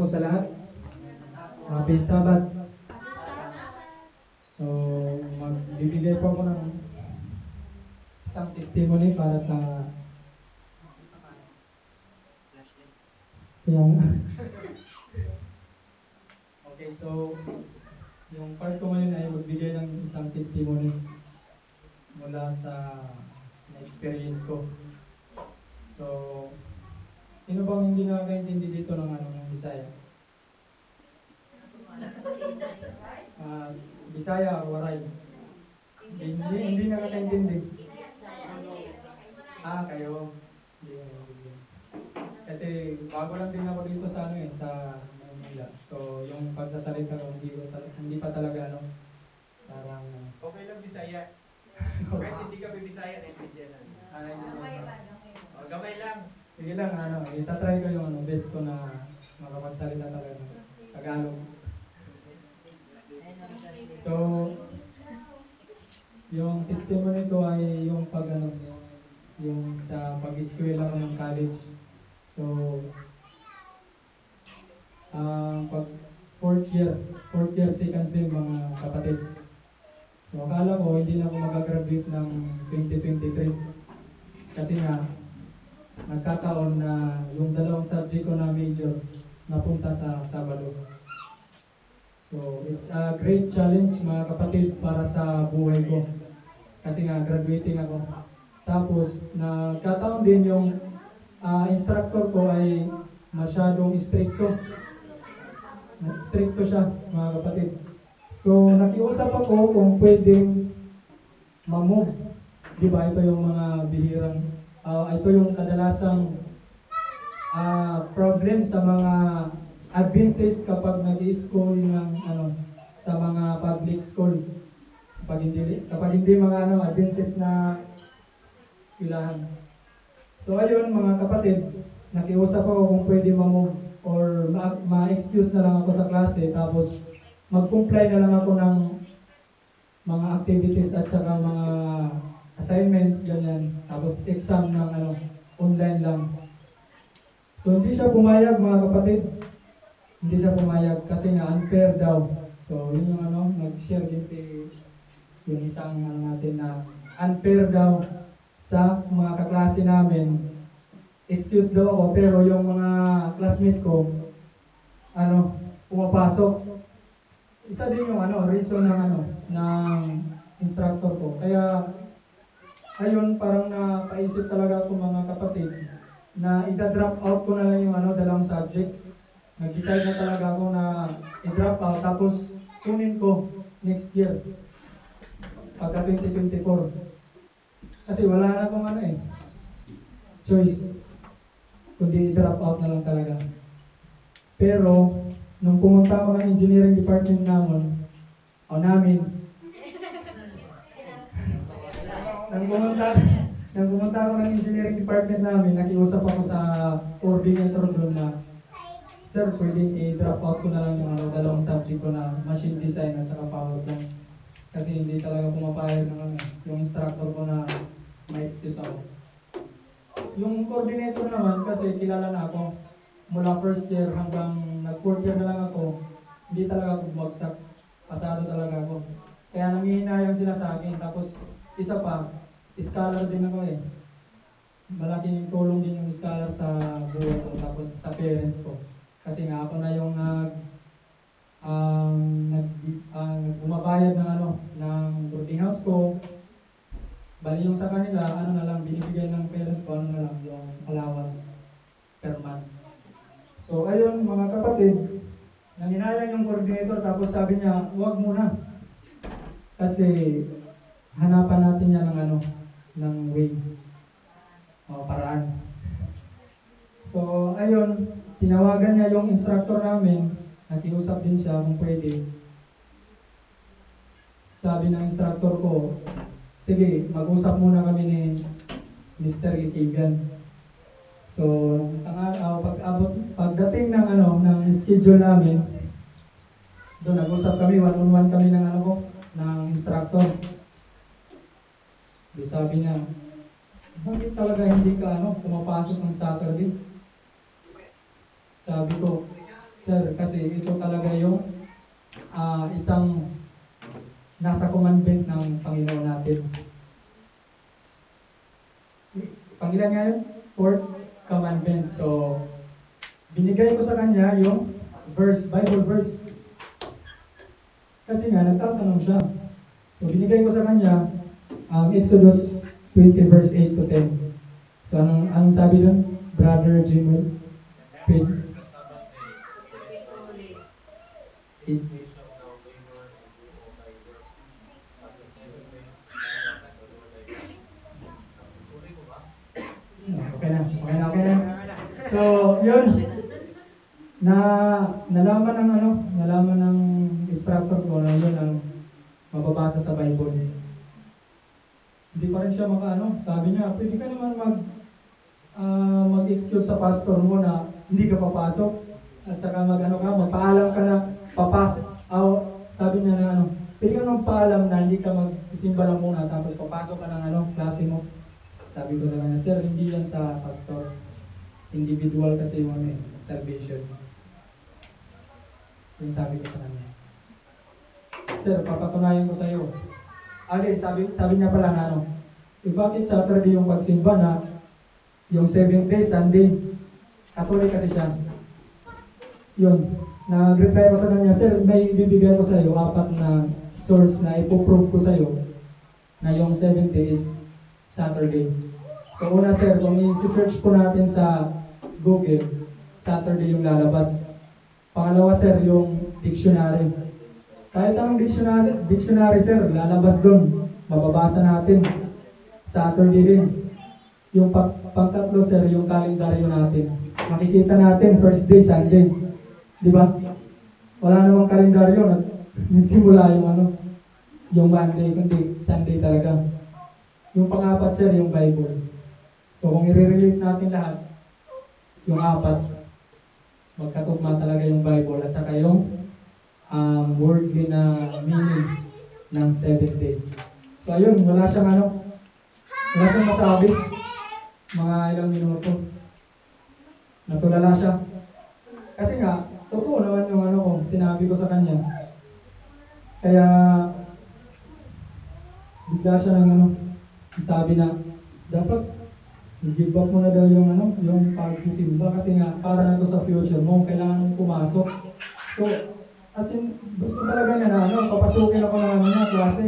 po sa lahat. Happy Sabbath. So, magbibigay po ako ng isang testimony para sa yung okay, so yung part ko ngayon ay magbigay ng isang testimony mula sa na-experience ko. So, sino bang hindi nakakaintindi dito ng ng Bisaya? Bisaya, Waray. Hindi nakakaintindi. Kayo. Hindi. Kasi bago lang din ako dito sa sa Manila. So, yung pagsasalita ko hindi pa talaga parang okay lang Bisaya. Kahit hindi ka Bisaya, naiintindihan natin. Gamay lang. Sige lang, itatry ko yung best ko na makapagsalita talaga ng Tagalog. So, yung testimony ko ay yung yung sa pag-eskwela ko ng college. So, pag fourth year, second sem mga kapatid. So, akala ko hindi na ako mag-graduate ng 2023. Kasi nga, nagkataon na yung dalawang subject ko na major napunta sa Sabado. So, it's a great challenge mga kapatid para sa buhay ko. Kasi nga, graduating ako. Tapos, nagkataon din yung instructor ko ay masyadong stricto. Stricto siya mga kapatid. So, nakiusap ako kung pwedeng ma-move. Diba, ito yung mga bihirang ito yung kadalasang problem sa mga Adventist kapag nag-i-school ng sa mga public school. Kapag hindi mga Adventist na eskwelahan. So ayun mga kapatid, nakiusap ako kung pwede ma-move or ma-excuse na lang ako sa klase tapos mag-comply na lang ako ng mga activities at saka mga assignments, ganyan. Tapos exam ng online lang. So hindi siya pumayag mga kapatid. Hindi siya pumayag kasi nga unfair daw. So yun yung nag-share din yung isang natin na unfair daw sa mga kaklase namin. Excuse daw ako pero yung mga classmate ko pumapasok. Isa din yung reason ng instructor ko. Kaya ayun, parang napaisip talaga ako mga kapatid na i-drop out ko na lang yung dalawang subject. Nag-decide na talaga ako na i-drop out tapos kunin ko next year pagka 2024. Kasi wala na akong choice kundi i-drop out na lang talaga. Pero nung pumunta ako ng engineering department namin nang pumunta ako ng engineering department namin, nakiusap ako sa coordinator doon na, sir, pwedeng i-drop out ko na lang yung dalawang subject ko na machine design at saka power plant. Kasi hindi talaga pumapayag ng yung instructor ko na may excuse ako. Yung coordinator naman, kasi kilala na ako, mula first year hanggang nag-fourth year na lang ako, hindi talaga ako bumagsak. Pasado talaga ako. Kaya nangihinayang sila sa akin. Tapos, isa pa, scholar din ako Malaking tulong din yung scholar sa buhay ko, tapos sa parents ko. Kasi nga ako na yung bumabayad ng boarding house ko. Bali yung sa kanila, na lang, binibigay ng parents ko, na lang, yung allowance per month. So ayun mga kapatid, nanginayang yung coordinator, tapos sabi niya, huwag muna. Kasi hanapan natin yan ng way o paraan. So ayun, tinawagan niya yung instructor namin, nakiusap din siya kung pwede. Sabi ng instructor ko, sige, mag-usap muna kami ni Mr. Itigan. So isang araw, pagdating ng ng schedule namin, doon nag-usap kami, one-on-one kami ng instructor. Sabi niya, bakit talaga hindi ka pumapasok ng Saturday? Sabi ko, Sir, kasi ito talaga yung isang nasa commandment ng Panginoon natin. Pangilan nga yun? Fourth commandment. So, binigay ko sa kanya yung verse, Bible verse. Kasi nga, nagtatanong siya. So, binigay ko sa kanya Exodus 20 verse 8 to 10. So, anong sabi doon? Brother Jimmy? Okay na. So, yun. Nalaman ng instructor ko na yun ang mababasa sa Bible. Hindi pa rin siya sabi niya, pwede ka naman mag-excuse sa pastor mo na hindi ka papasok. At saka magpaalam ka na papasok. Sabi niya na pwede ka magpaalam na hindi ka magsisimba lang muna tapos papasok ka ng klase mo. Sabi ko sa kanya, sir, hindi yan sa pastor. Individual kasi yung salvation. Yung sabi ko sa kanya. Sir, papatunayan ko sa iyo. Sabi niya pala na bakit Saturday yung pagsimba na yung 7th day, Sunday? Katolik kasi siya. Yun. Nag-reply ko sa kanya, sir, may bibigay ko sa iyo 4 na source na ipoprove ko sa iyo na yung 7th day is Saturday. So una sir, kung i-search po natin sa Google, Saturday yung lalabas. Pangalawa sir, yung dictionary. Kahit anong dictionary sir, lalabas doon. Mababasa natin. Saturday din. Yung pangtatlo sir, yung kalendaryo natin. Makikita natin, first day, Sunday. Di ba? Wala namang kalendaryo. Nagsimula yung Monday, kundi Sunday talaga. Yung pang-apat sir, yung Bible. So kung i-relate natin lahat, yung 4, magkatugma talaga yung Bible at saka yung wordly na meaning ng 7th day. So ayun, wala siyang masabi. Mga ilang minuto. Natulala siya. Kasi nga, totoo naman yung sinabi ko sa kanya. Kaya, bigla siya sabi na, dapat i-give up mo na daw yung pagsisimba kasi nga, para na to sa future mo, kailangan mong pumasok. So, as in, gusto talaga niya na papasukin ako ng klase.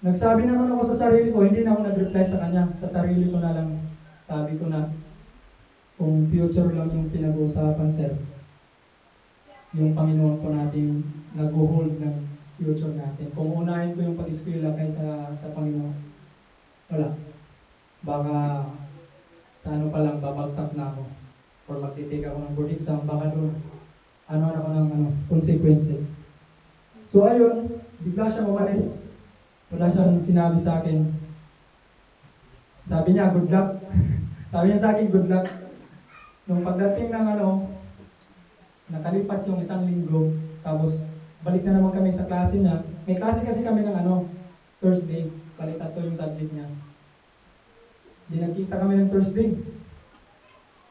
Nagsabi naman ako sa sarili ko, hindi na ako nag-reply sa kanya. Sa sarili ko na lang, sabi ko na, kung future lang yung pinag-uusapan, sir, yung Panginoon po natin nag-hold ng future natin. Kung unahin ko yung pag-eskwela kaysa sa Panginoon, wala. Baka sa pa lang, babagsak na ako. Or magtitake ako ng board exam, baka doon, ako ng consequences. So ayun, bigla siya umalis. Wala siyang sinabi sa akin. Sabi niya, good luck. Sabi niya sa akin, good luck. Nung pagdating ng nakalipas yung 1 linggo, tapos balik na naman kami sa klase niya. May klase kasi kami ng Thursday. Balik 3 yung subject niya. Di nagkita kami ng Thursday.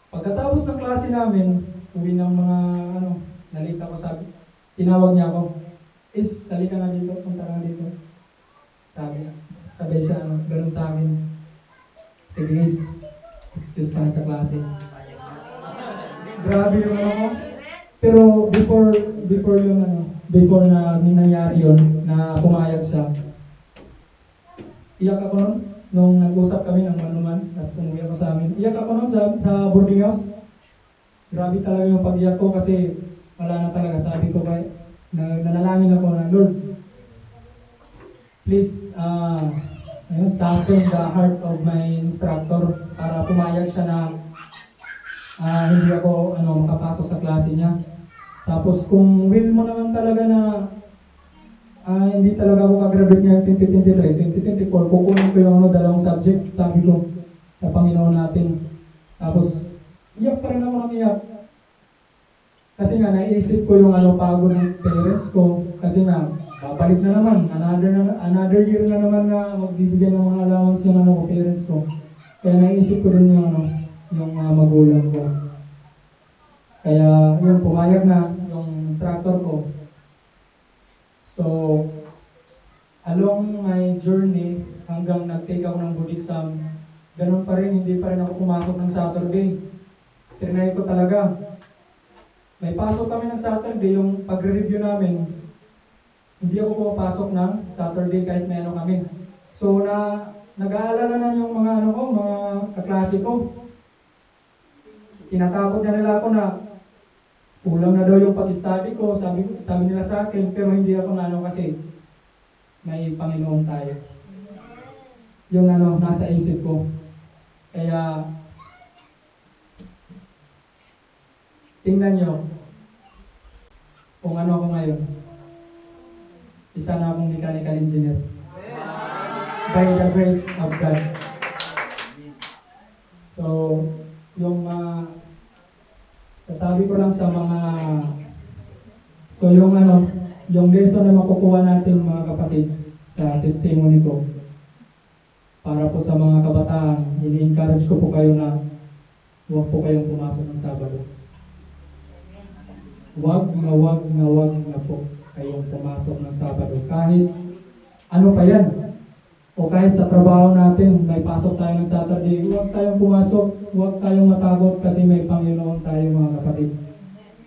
Pagkatapos ng klase namin, uwi ng mga nalita ko, tinawag niya ako, salika na dito, punta na dito. Sabay siya, ganun sa amin. Sige guys, excuse ka na sa klase. Grabe yung ko. Pero before na nangyari yun, na pumayag siya, iyak ako nun, nung nag-usap kami ng manuman, tapos umuwi ako sa amin. Iyak ako nun sa boarding house. Grabe talaga yung pag-iyak ko kasi wala na talaga. Sabi ko ba, nanalangin ako na, Lord, please, soften the heart of my instructor para pumayag siya na hindi ako makapasok sa klase niya. Tapos kung will mo naman talaga na hindi talaga ako kagraduate ngayon 2023, 2024, kukunin ko yung 2 subject, sabi ko, sa Panginoon natin. Tapos, iyak pa rin ako ng iyak. Kasi nga, naisip ko yung pagod ng parents ko. Kasi nga, babalik na naman. Another year na naman na magbibigyan ng mga allowance yung parents ko. Kaya naisip ko rin yung mga magulang ko. Kaya yun, pumayag na yung instructor ko. So, along my journey, hanggang nag-take ako ng board exam, ganun pa rin, hindi pa rin ako pumasok ng Saturday. Trinay ko talaga. May pasok kami ng Saturday, yung pagre-review namin, hindi ako pumapasok ng Saturday kahit may ano kami. So, nag-aalala na yung mga mga kaklase ko. Tinatakot na nila ako na kulang na daw yung pag-study ko, sabi nila sa akin, pero hindi ako kasi may Panginoon tayo. Yung nasa isip ko. Kaya, tingnan nyo, kung ano ako ngayon. Isa na akong mechanical engineer. By the grace of God. So, yung sasabi ko lang sa mga yung lesson na makukuha natin mga kapatid sa testimony ko para po sa mga kabataan, ini-encourage ko po kayo na huwag po kayong pumasok ng Sabado. Huwag na po kayong pumasok ng Sabado. Kahit ano pa yan, o kahit sa trabaho natin, may pasok tayo ng Saturday, huwag tayong pumasok, huwag tayong matakot kasi may Panginoon tayo mga kapatid.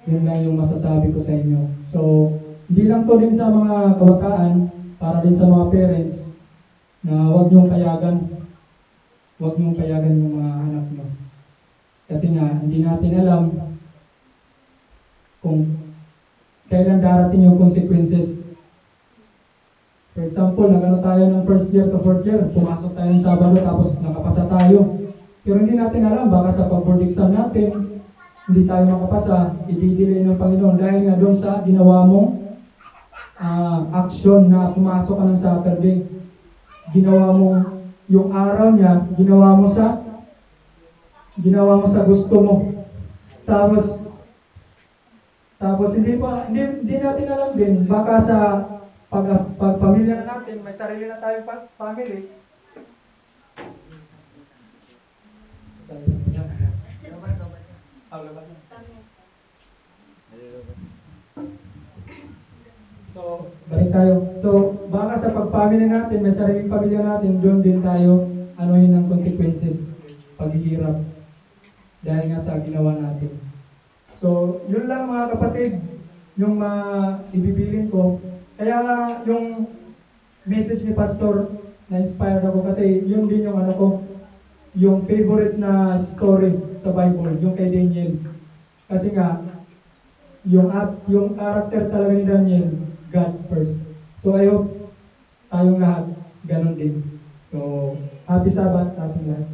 Yun lang yung masasabi ko sa inyo. So, hindi lang to din sa mga kabataan, para din sa mga parents, na huwag niyong payagan. Huwag niyong payagan yung mga anak niyo. Kasi nga, hindi natin alam kung kailan darating yung consequences. For example, nagano tayo ng first year to fourth year, pumasok tayo ng Sabado tapos nakapasa tayo. Pero hindi natin alam, baka sa pag-board exam natin, hindi tayo makapasa, i-delay ng Panginoon dahil nga doon sa ginawa mong action na pumasok ka ng Saturday. Ginawa mo yung araw niya, ginawa mo sa gusto mo. Tapos hindi natin alam din, baka sa pag pamilya na natin, may sarili na tayong family. So, balik tayo. So, baka sa pag-family natin, may sariling pamilya natin, doon din tayo anuhin ang consequences, paghihirap, dahil nga sa ginawa natin. So, yun lang mga kapatid, yung ibibilin ko. Kaya yung message ni Pastor, na-inspired ako kasi yun din yung yung favorite na story sa Bible, yung kay Daniel. Kasi nga, yung character talaga ni Daniel, God first. So I hope tayong lahat ganun din. So, happy Sabbath sa ating lahat.